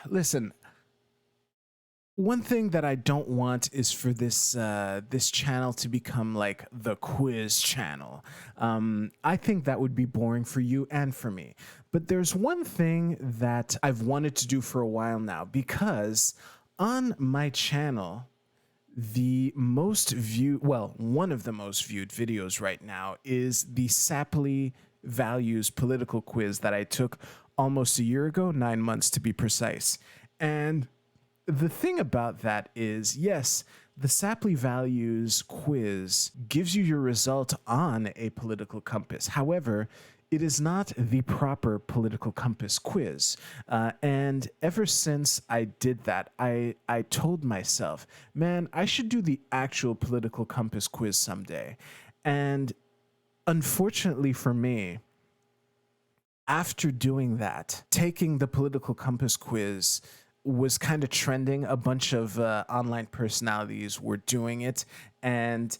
Listen, one thing that I don't want is for this channel to become like the quiz channel. I think that would be boring for you and for me. But there's one thing that I've wanted to do for a while now, because on my channel, one of the most viewed videos right now is the Sapley Values political quiz that I took almost a year ago, 9 months to be precise. And the thing about that is, yes, the Sapley Values quiz gives you your result on a political compass. However, it is not the proper political compass quiz. And ever since I did that, I told myself, man, I should do the actual political compass quiz someday. And unfortunately for me, after doing that, taking the political compass quiz was kind of trending. A bunch of online personalities were doing it. And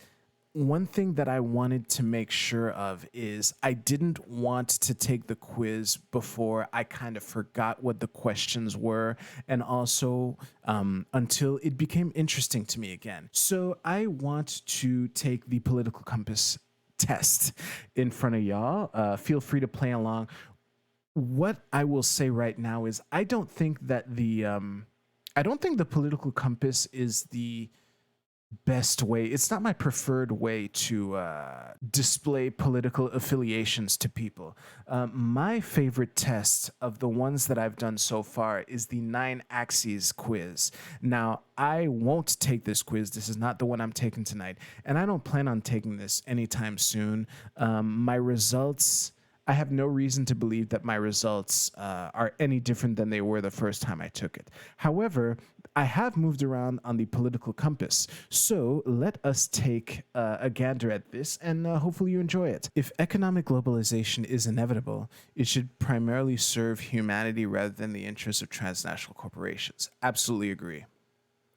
one thing that I wanted to make sure of is I didn't want to take the quiz before I kind of forgot what the questions were, and also until it became interesting to me again. So I want to take the political compass test in front of y'all. Feel free to play along. What I will say right now is I don't think the political compass is the best way. It's not my preferred way to display political affiliations to people. My favorite test of the ones that I've done so far is the 9 axes quiz. Now, I won't take this quiz. This is not the one I'm taking tonight, and I don't plan on taking this anytime soon. My results, I have no reason to believe that my results are any different than they were the first time I took it. However, I have moved around on the political compass, so let us take a gander at this, and hopefully you enjoy it. If economic globalization is inevitable, it should primarily serve humanity rather than the interests of transnational corporations. Absolutely agree.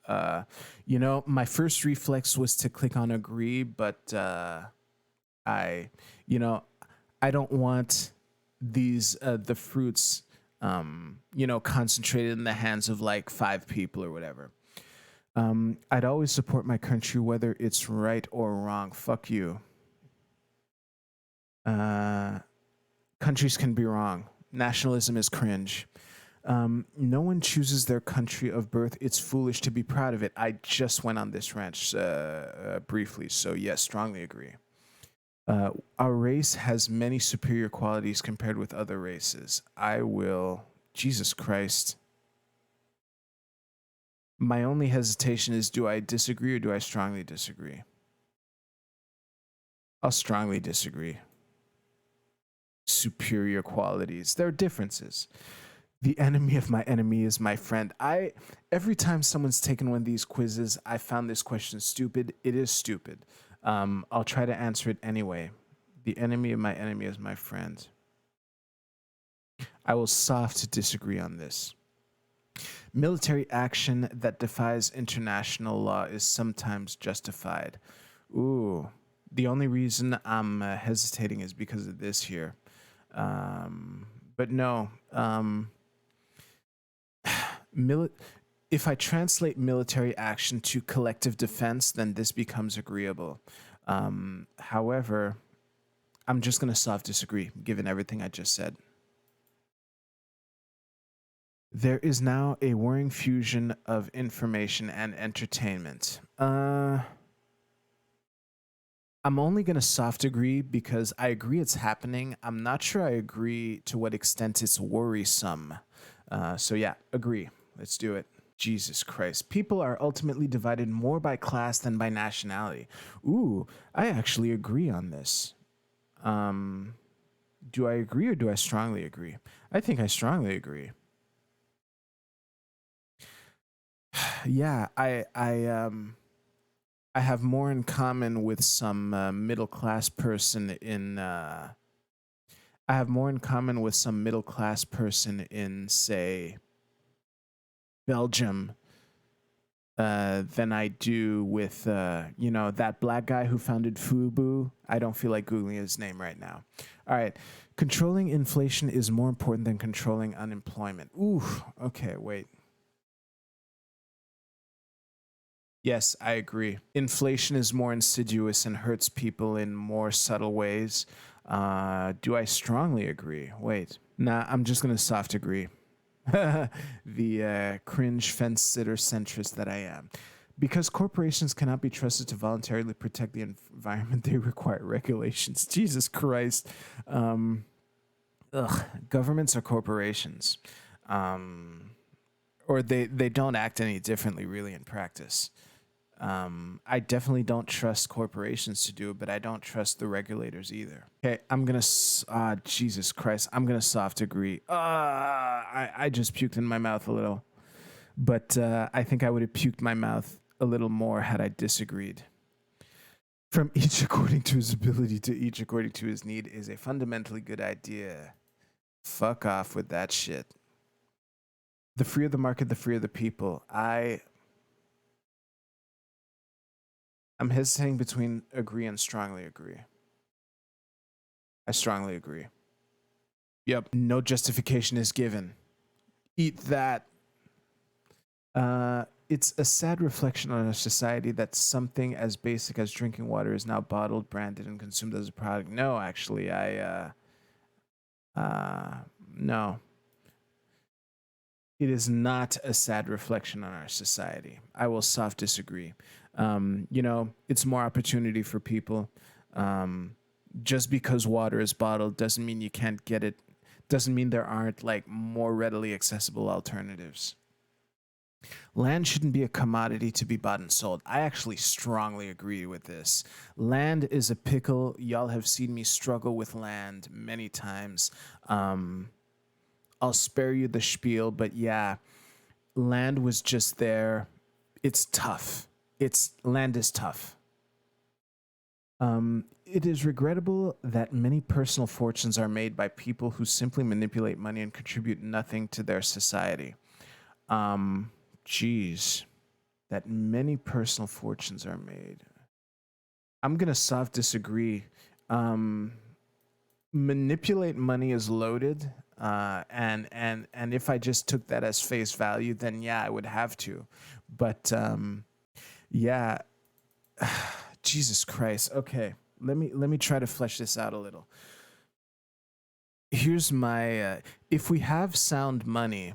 My first reflex was to click on agree, but I, you know, I don't want the fruits, concentrated in the hands of like 5 people or whatever. I'd always support my country, whether it's right or wrong. Fuck you. Countries can be wrong. Nationalism is cringe. No one chooses their country of birth. It's foolish to be proud of it. I just went on this rant briefly, so yes, strongly agree. Our race has many superior qualities compared with other races. Jesus Christ. My only hesitation is, do I disagree or do I strongly disagree? I'll strongly disagree. Superior qualities. There are differences. The enemy of my enemy is my friend. Every time someone's taken one of these quizzes, I found this question stupid. It is stupid. I'll try to answer it anyway. The enemy of my enemy is my friend. I will soft disagree on this. Military action that defies international law is sometimes justified. Ooh, the only reason I'm hesitating is because of this here. But no, if I translate military action to collective defense, then this becomes agreeable. However, I'm just going to soft disagree, given everything I just said. There is now a worrying fusion of information and entertainment. I'm only going to soft agree because I agree it's happening. I'm not sure I agree to what extent it's worrisome. So yeah, agree. Let's do it. Jesus Christ. People are ultimately divided more by class than by nationality. Ooh, I actually agree on this. Do I agree or do I strongly agree? I think I strongly agree. Yeah, I have more in common with some middle class person in I have more in common with some middle class person in, say, Belgium than I do with, that black guy who founded Fubu. I don't feel like Googling his name right now. All right. Controlling inflation is more important than controlling unemployment. Ooh, okay, wait. Yes, I agree. Inflation is more insidious and hurts people in more subtle ways. Do I strongly agree? Wait. Nah, I'm just going to soft agree. The cringe fence sitter centrist that I am. Because corporations cannot be trusted to voluntarily protect the environment, they require regulations. Jesus Christ. Governments are corporations. Or they don't act any differently, really, in practice. I definitely don't trust corporations to do it, but I don't trust the regulators either. Okay, Jesus Christ, I'm gonna soft agree. I just puked in my mouth a little, but I think I would have puked my mouth a little more had I disagreed. From each according to his ability to each according to his need is a fundamentally good idea. Fuck off with that shit. The freer the market, the freer the people. I'm hesitating between agree and strongly agree. I strongly agree. Yep, no justification is given. Eat that. It's a sad reflection on our society that something as basic as drinking water is now bottled, branded, and consumed as a product. No, actually, no. It is not a sad reflection on our society. I will soft disagree. It's more opportunity for people. Just because water is bottled doesn't mean you can't get it. Doesn't mean there aren't like more readily accessible alternatives. Land shouldn't be a commodity to be bought and sold. I actually strongly agree with this. Land is a pickle. Y'all have seen me struggle with land many times. I'll spare you the spiel, but yeah, land was just there. It's tough. Land is tough. It is regrettable that many personal fortunes are made by people who simply manipulate money and contribute nothing to their society. That many personal fortunes are made. I'm gonna soft disagree. Manipulate money is loaded, and if I just took that as face value, then yeah, I would have to. But yeah, Jesus Christ. Okay, let me try to flesh this out a little. Here's my if we have sound money,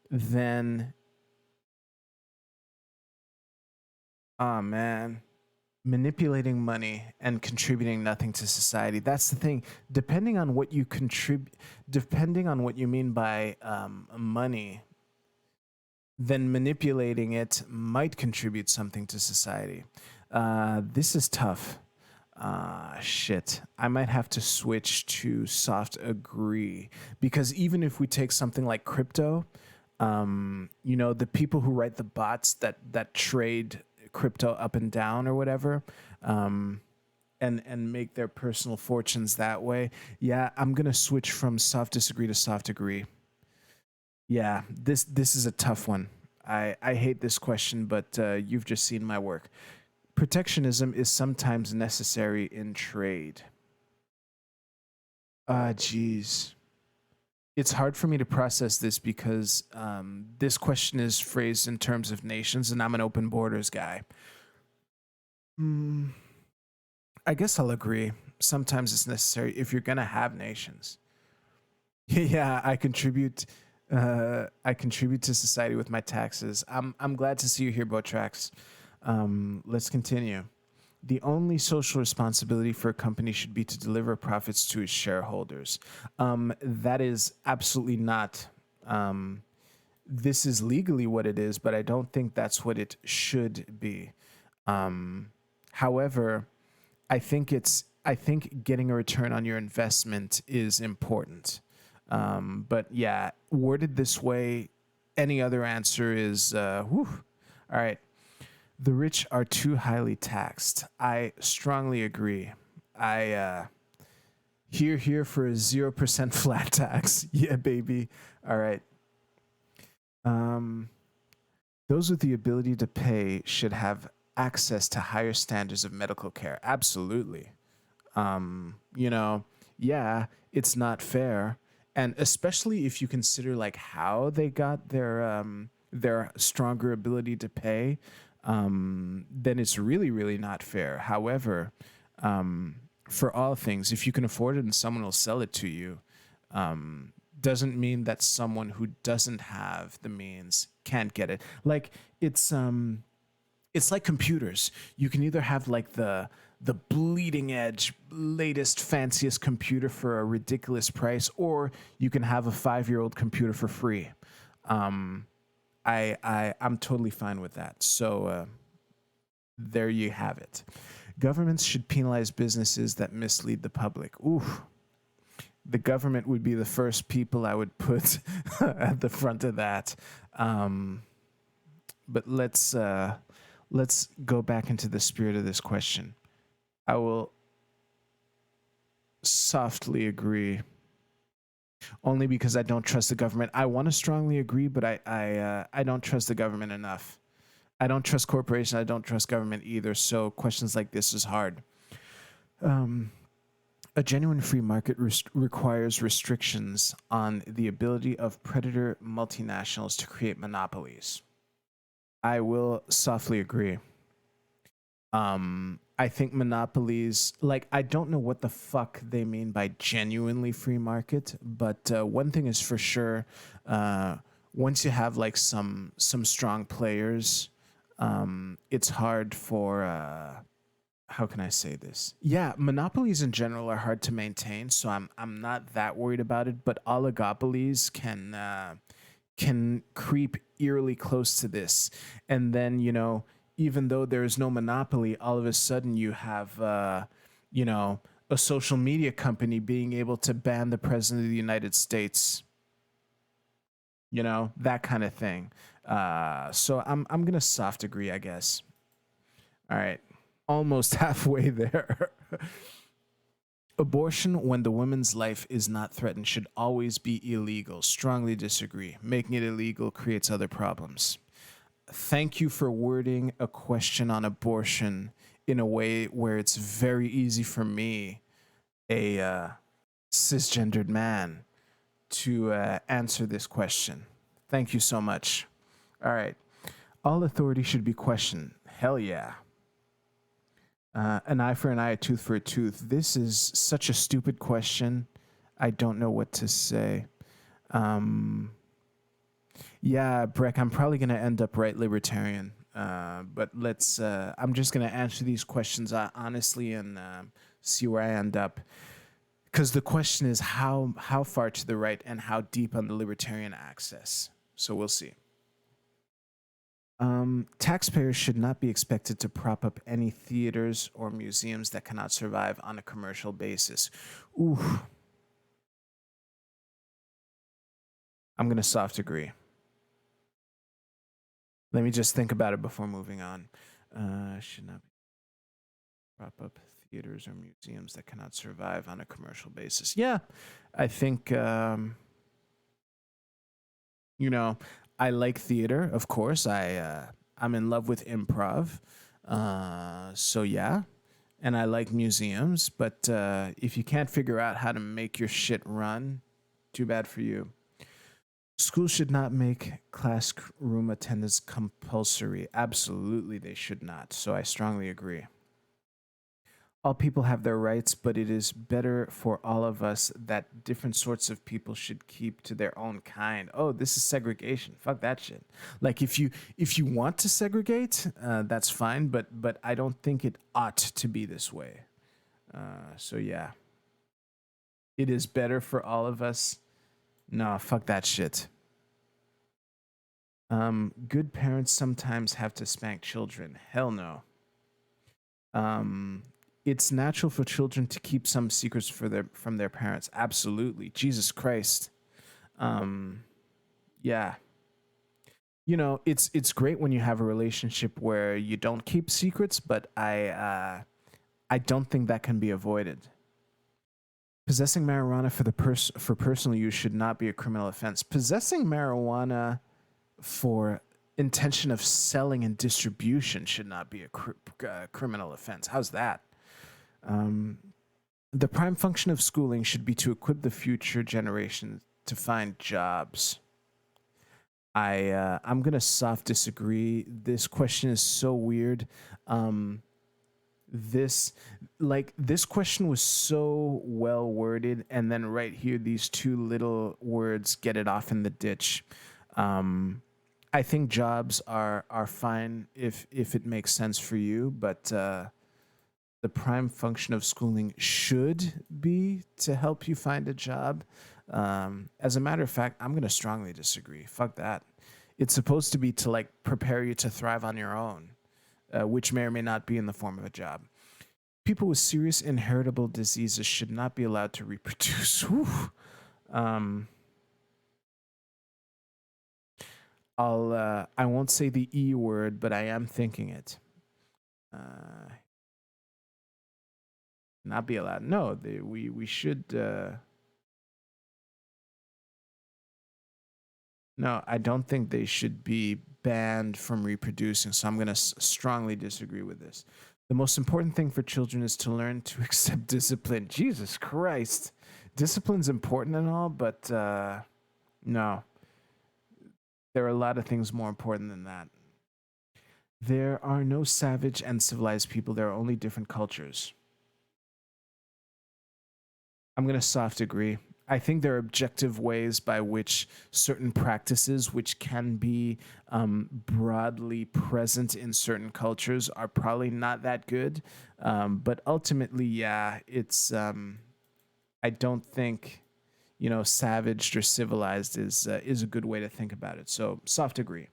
then man, manipulating money and contributing nothing to society. That's the thing. Depending on what you contribute, depending on what you mean by money, then manipulating it might contribute something to society. This is tough. Shit. I might have to switch to soft agree because even if we take something like crypto, the people who write the bots that trade crypto up and down or whatever, and make their personal fortunes that way. Yeah, I'm gonna switch from soft disagree to soft agree. Yeah, this is a tough one. I hate this question, but you've just seen my work. Protectionism is sometimes necessary in trade. Geez. It's hard for me to process this because this question is phrased in terms of nations, and I'm an open borders guy. Mm, I guess I'll agree. Sometimes it's necessary if you're gonna have nations. Yeah, I contribute. I contribute to society with my taxes. I'm glad to see you here, Botrax. Let's continue. The only social responsibility for a company should be to deliver profits to its shareholders. That is absolutely not. This is legally what it is, but I don't think that's what it should be. However, I think getting a return on your investment is important. But yeah, worded this way, any other answer is All right. The rich are too highly taxed. I strongly agree. I here for a 0% flat tax. Yeah, baby. All right. The Those with the ability to pay should have access to higher standards of medical care. Absolutely. You know, yeah, it's not fair. And especially if you consider like how they got their stronger ability to pay, then it's really, really not fair. However, for all things, if you can afford it and someone will sell it to you, doesn't mean that someone who doesn't have the means can't get it. Like it's like computers. You can either have like the bleeding edge, latest, fanciest computer for a ridiculous price, or you can have a 5-year-old computer for free. I'm totally fine with that. So there you have it. Governments should penalize businesses that mislead the public. Ooh, the government would be the first people I would put at the front of that. But let's go back into the spirit of this question. I will softly agree, only because I don't trust the government. I want to strongly agree, but I don't trust the government enough. I don't trust corporations. I don't trust government either. So questions like this is hard. A genuine free market requires restrictions on the ability of predator multinationals to create monopolies. I will softly agree. I think monopolies, like, I don't know what the fuck they mean by genuinely free market, but one thing is for sure, once you have like some strong players, it's hard for how can I say this? Yeah, monopolies in general are hard to maintain, so I'm not that worried about it. But oligopolies can creep eerily close to this, and then even though there is no monopoly, all of a sudden you have a social media company being able to ban the president of the United States. That kind of thing. So I'm gonna soft agree, I guess. All right. Almost halfway there. Abortion, when the woman's life is not threatened, should always be illegal. Strongly disagree. Making it illegal creates other problems. Thank you for wording a question on abortion in a way where it's very easy for me, a cisgendered man, to answer this question. Thank you so much. All right. All authority should be questioned. Hell yeah. An eye for an eye, a tooth for a tooth. This is such a stupid question. I don't know what to say. Yeah, Breck, I'm probably going to end up right libertarian. But I'm just going to answer these questions honestly and see where I end up. Because the question is how far to the right and how deep on the libertarian axis. So we'll see. Taxpayers should not be expected to prop up any theaters or museums that cannot survive on a commercial basis. Ooh. I'm going to soft agree. Let me just think about it before moving on. Should not prop up theaters or museums that cannot survive on a commercial basis. Yeah, I think, I like theater, of course. I'm in love with improv. So yeah. And I like museums, but if you can't figure out how to make your shit run, too bad for you. Schools should not make classroom attendance compulsory. Absolutely, they should not. So I strongly agree. All people have their rights, but it is better for all of us that different sorts of people should keep to their own kind. Oh, this is segregation. Fuck that shit. Like if you want to segregate, that's fine, but I don't think it ought to be this way. So yeah, it is better for all of us. No, fuck that shit. Good parents sometimes have to spank children. Hell no. It's natural for children to keep some secrets from their parents. Absolutely. Jesus Christ. Yeah. It's great when you have a relationship where you don't keep secrets, but I don't think that can be avoided. Possessing marijuana for personal use should not be a criminal offense. Possessing marijuana for intention of selling and distribution should not be a criminal offense. How's that? The prime function of schooling should be to equip the future generations to find jobs. I'm gonna soft disagree. This question is so weird. This question was so well worded, and then right here, these two little words get it off in the ditch. I think jobs are fine if it makes sense for you, but the prime function of schooling should be to help you find a job. As a matter of fact, I'm going to strongly disagree. Fuck that. It's supposed to be to like prepare you to thrive on your own, which may or may not be in the form of a job. People with serious inheritable diseases should not be allowed to reproduce. I won't say the E word, but I am thinking it. Not be allowed. No, we should. No, I don't think they should be banned from reproducing. So I'm going to strongly disagree with this. The most important thing for children is to learn to accept discipline. Jesus Christ, discipline's important and all, but no. There are a lot of things more important than that. There are no savage and civilized people. There are only different cultures. I'm going to soft agree. I think there are objective ways by which certain practices, which can be broadly present in certain cultures, are probably not that good. But ultimately, yeah, it's. I don't think, savaged or civilized is a good way to think about it. So soft agree.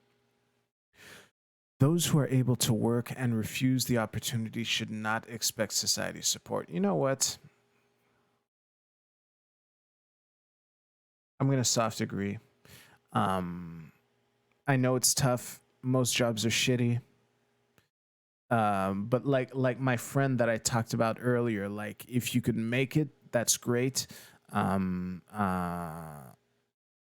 Those who are able to work and refuse the opportunity should not expect society's support. You know what? I'm going to soft agree. I know it's tough. Most jobs are shitty. But like my friend that I talked about earlier, like if you could make it, that's great.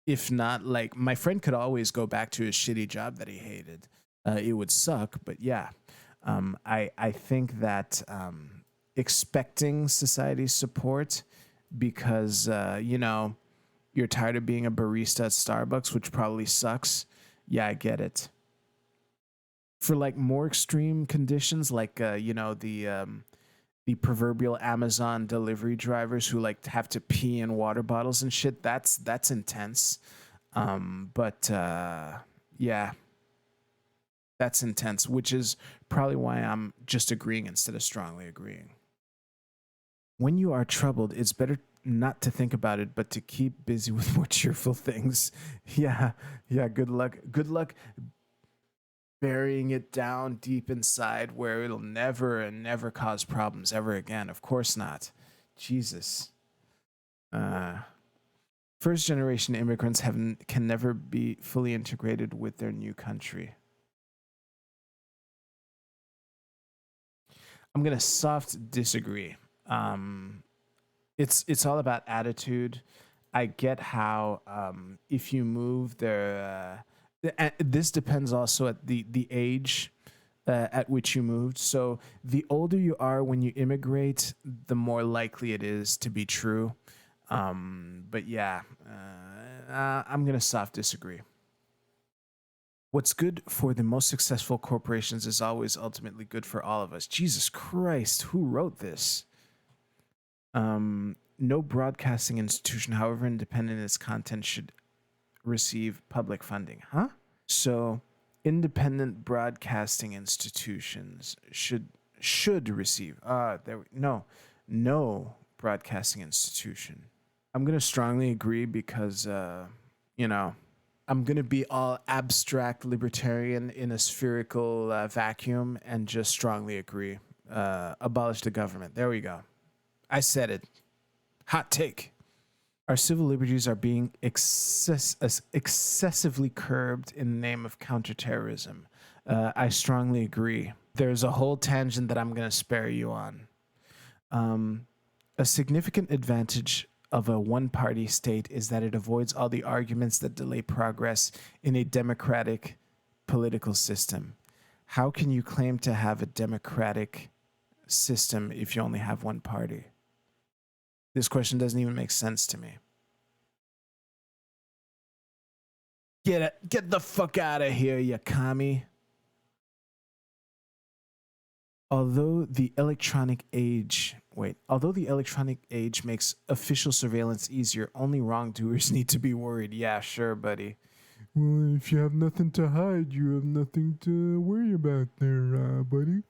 If not, like my friend could always go back to his shitty job that he hated. It would suck, but yeah. I think that expecting society's support because you're tired of being a barista at Starbucks, which probably sucks. Yeah, I get it. For like more extreme conditions, like the proverbial Amazon delivery drivers who like have to pee in water bottles and shit, that's intense. But yeah, that's intense, which is probably why I'm just agreeing instead of strongly agreeing. When you are troubled, it's better not to think about it, but to keep busy with more cheerful things. Yeah, good luck. Good luck burying it down deep inside where it'll never and never cause problems ever again. Of course not. Jesus. First generation immigrants can never be fully integrated with their new country. I'm gonna soft disagree. It's all about attitude. I get how if you move there, this depends also at the age at which you moved. So the older you are when you immigrate, the more likely it is to be true. But yeah, I'm gonna soft disagree. What's good for the most successful corporations is always ultimately good for all of us. Jesus Christ, who wrote this? No broadcasting institution, however independent its content, should receive public funding. Huh? So, independent broadcasting institutions should receive. No broadcasting institution. I'm gonna strongly agree because I'm gonna be all abstract libertarian in a spherical vacuum and just strongly agree. Abolish the government. There we go. I said it. Hot take. Our civil liberties are being excessively curbed in the name of counterterrorism. I strongly agree. There's a whole tangent that I'm going to spare you on. A significant advantage of a one-party state is that it avoids all the arguments that delay progress in a democratic political system. How can you claim to have a democratic system if you only have one party? This question doesn't even make sense to me. Get the fuck out of here, you commie. Although the electronic age makes official surveillance easier, only wrongdoers need to be worried. Yeah, sure, buddy. Well, if you have nothing to hide, you have nothing to worry about there, buddy.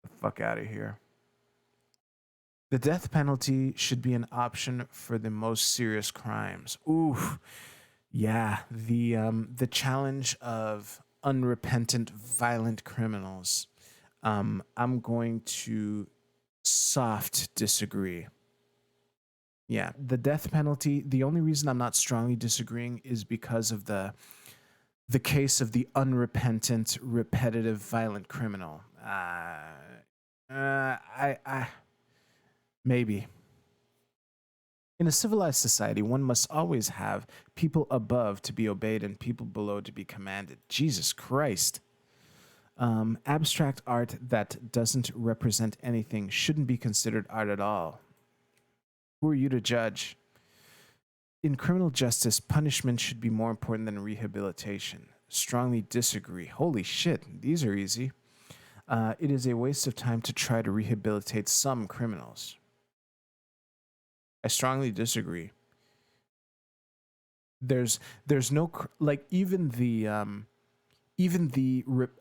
The fuck out of here. The death penalty should be an option for the most serious crimes. Ooh, yeah. The challenge of unrepentant, violent criminals. I'm going to soft disagree. Yeah, the death penalty. The only reason I'm not strongly disagreeing is because of the case of the unrepentant, repetitive, violent criminal. I maybe. In a civilized society, one must always have people above to be obeyed and people below to be commanded. Jesus Christ. Abstract art that doesn't represent anything shouldn't be considered art at all. Who are you to judge? In criminal justice, punishment should be more important than rehabilitation. Strongly disagree. Holy shit, these are easy. It is a waste of time to try to rehabilitate some criminals. I strongly disagree. There's no like even the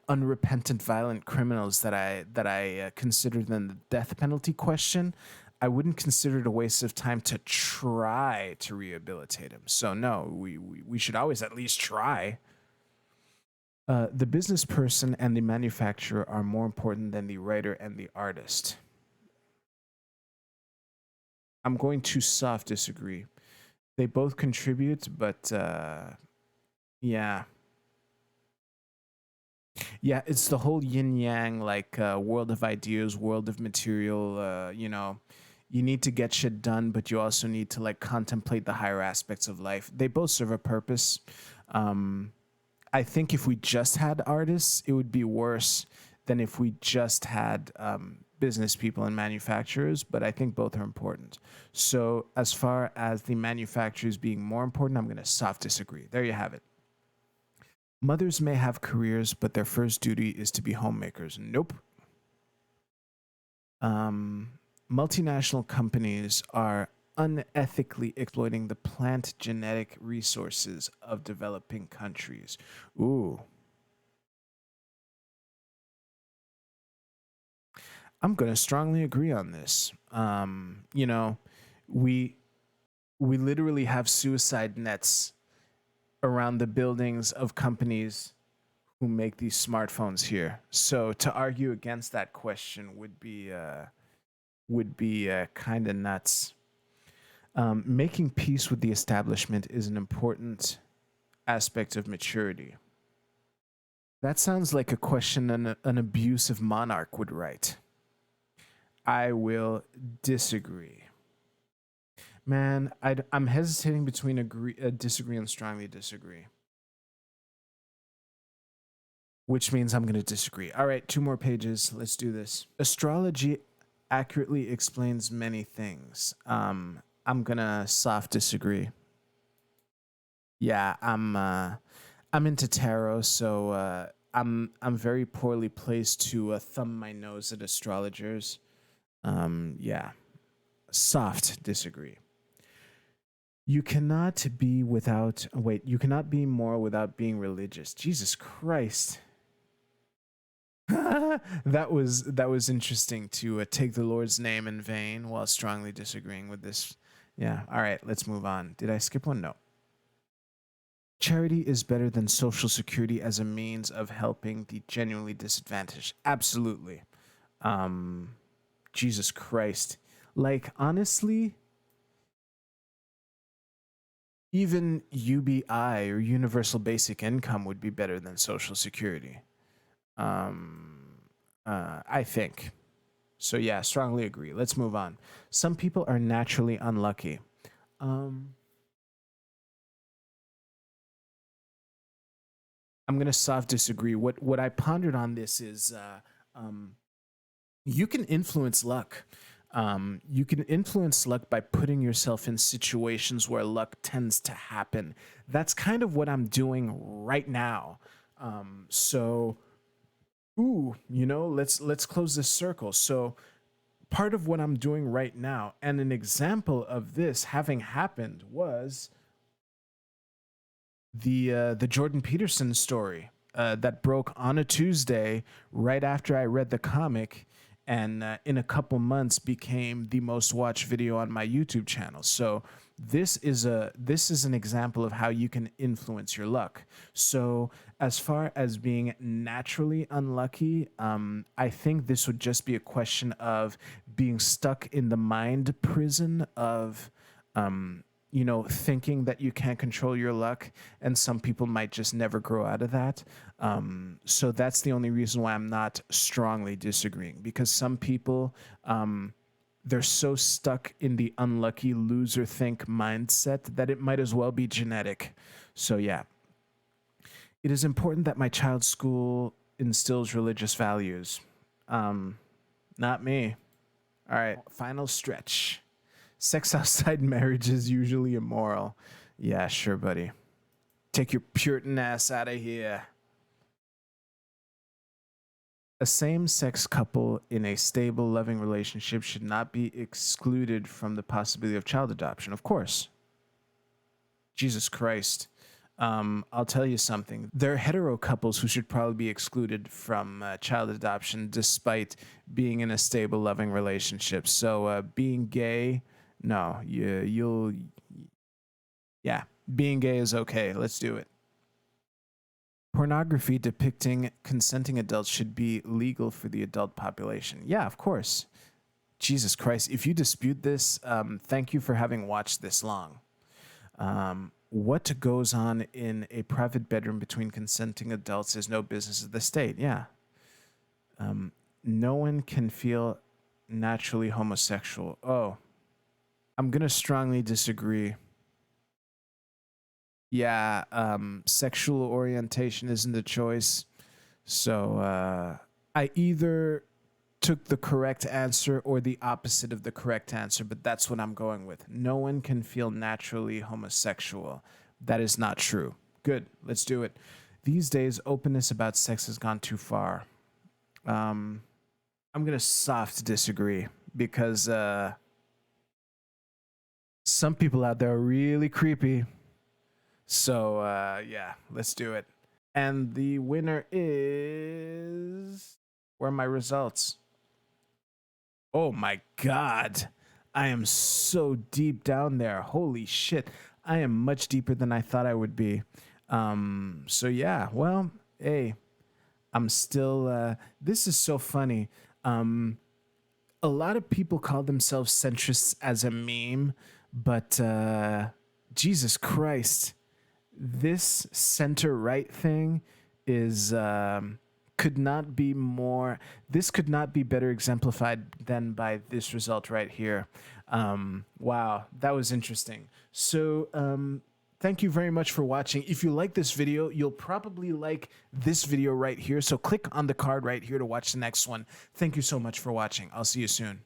unrepentant violent criminals that I consider them the death penalty question. I wouldn't consider it a waste of time to try to rehabilitate him. So no, we should always at least try. The business person and the manufacturer are more important than the writer and the artist. I'm going to soft disagree. They both contribute, but yeah. Yeah, it's the whole yin yang, like world of ideas, world of material. You need to get shit done, but you also need to like contemplate the higher aspects of life. They both serve a purpose. I think if we just had artists, it would be worse than if we just had business people and manufacturers, but I think both are important. So as far as the manufacturers being more important, I'm going to soft disagree. There you have it. Mothers may have careers, but their first duty is to be homemakers. Nope. Multinational companies are unethically exploiting the plant genetic resources of developing countries. Ooh. I'm going to strongly agree on this. We we literally have suicide nets around the buildings of companies who make these smartphones here. So to argue against that question would be kind of nuts. Making peace with the establishment is an important aspect of maturity. That sounds like a question an abusive monarch would write. I will disagree. Man, I'm hesitating between disagree and strongly disagree. Which means I'm going to disagree. All right, 2 more pages. Let's do this. Astrology accurately explains many things. I'm going to soft disagree. Yeah, I'm into tarot, so I'm very poorly placed to thumb my nose at astrologers. Yeah. Soft disagree. You cannot be moral without being religious. Jesus Christ. that was interesting to take the Lord's name in vain while strongly disagreeing with this. Yeah. All right, let's move on. Did I skip one? No. Charity is better than social security as a means of helping the genuinely disadvantaged. Absolutely. Jesus Christ. Like, honestly, even UBI or universal basic income would be better than social security. I think. So yeah, strongly agree. Let's move on. Some people are naturally unlucky. I'm gonna soft disagree. What I pondered on this is you can influence luck. You can influence luck by putting yourself in situations where luck tends to happen. That's kind of what I'm doing right now. So, let's close this circle. So, part of what I'm doing right now, and an example of this having happened was the Jordan Peterson story that broke on a Tuesday right after I read the comic, and in a couple months became the most watched video on my YouTube channel. So this is an example of how you can influence your luck. So as far as being naturally unlucky, I think this would just be a question of being stuck in the mind prison of thinking that you can't control your luck, and some people might just never grow out of that. So that's the only reason why I'm not strongly disagreeing, because some people, they're so stuck in the unlucky loser think mindset that it might as well be genetic. So yeah, it is important that my child's school instills religious values. Not me. All right, final stretch. Sex outside marriage is usually immoral. Yeah, sure, buddy. Take your Puritan ass out of here. A same-sex couple in a stable, loving relationship should not be excluded from the possibility of child adoption. Of course. Jesus Christ. I'll tell you something. There are hetero couples who should probably be excluded from child adoption despite being in a stable, loving relationship. So being gay... No, being gay is okay. Let's do it. Pornography depicting consenting adults should be legal for the adult population. Yeah, of course. Jesus Christ. If you dispute this, thank you for having watched this long. What goes on in a private bedroom between consenting adults is no business of the state. Yeah. No one can feel naturally homosexual. Oh. I'm going to strongly disagree. Yeah, sexual orientation isn't a choice. So I either took the correct answer or the opposite of the correct answer, but that's what I'm going with. No one can feel naturally homosexual. That is not true. Good, let's do it. These days, openness about sex has gone too far. I'm going to soft disagree because... some people out there are really creepy. So, yeah, let's do it. And the winner is... Where are my results? Oh my God. I am so deep down there. Holy shit. I am much deeper than I thought I would be. So yeah, well, hey, I'm still... this is so funny. A lot of people call themselves centrists as a meme, but Jesus Christ, this center-right thing is could not be more. This could not be better exemplified than by this result right here. Wow, that was interesting. So thank you very much for watching. If you like this video, you'll probably like this video right here. So click on the card right here to watch the next one. Thank you so much for watching. I'll see you soon.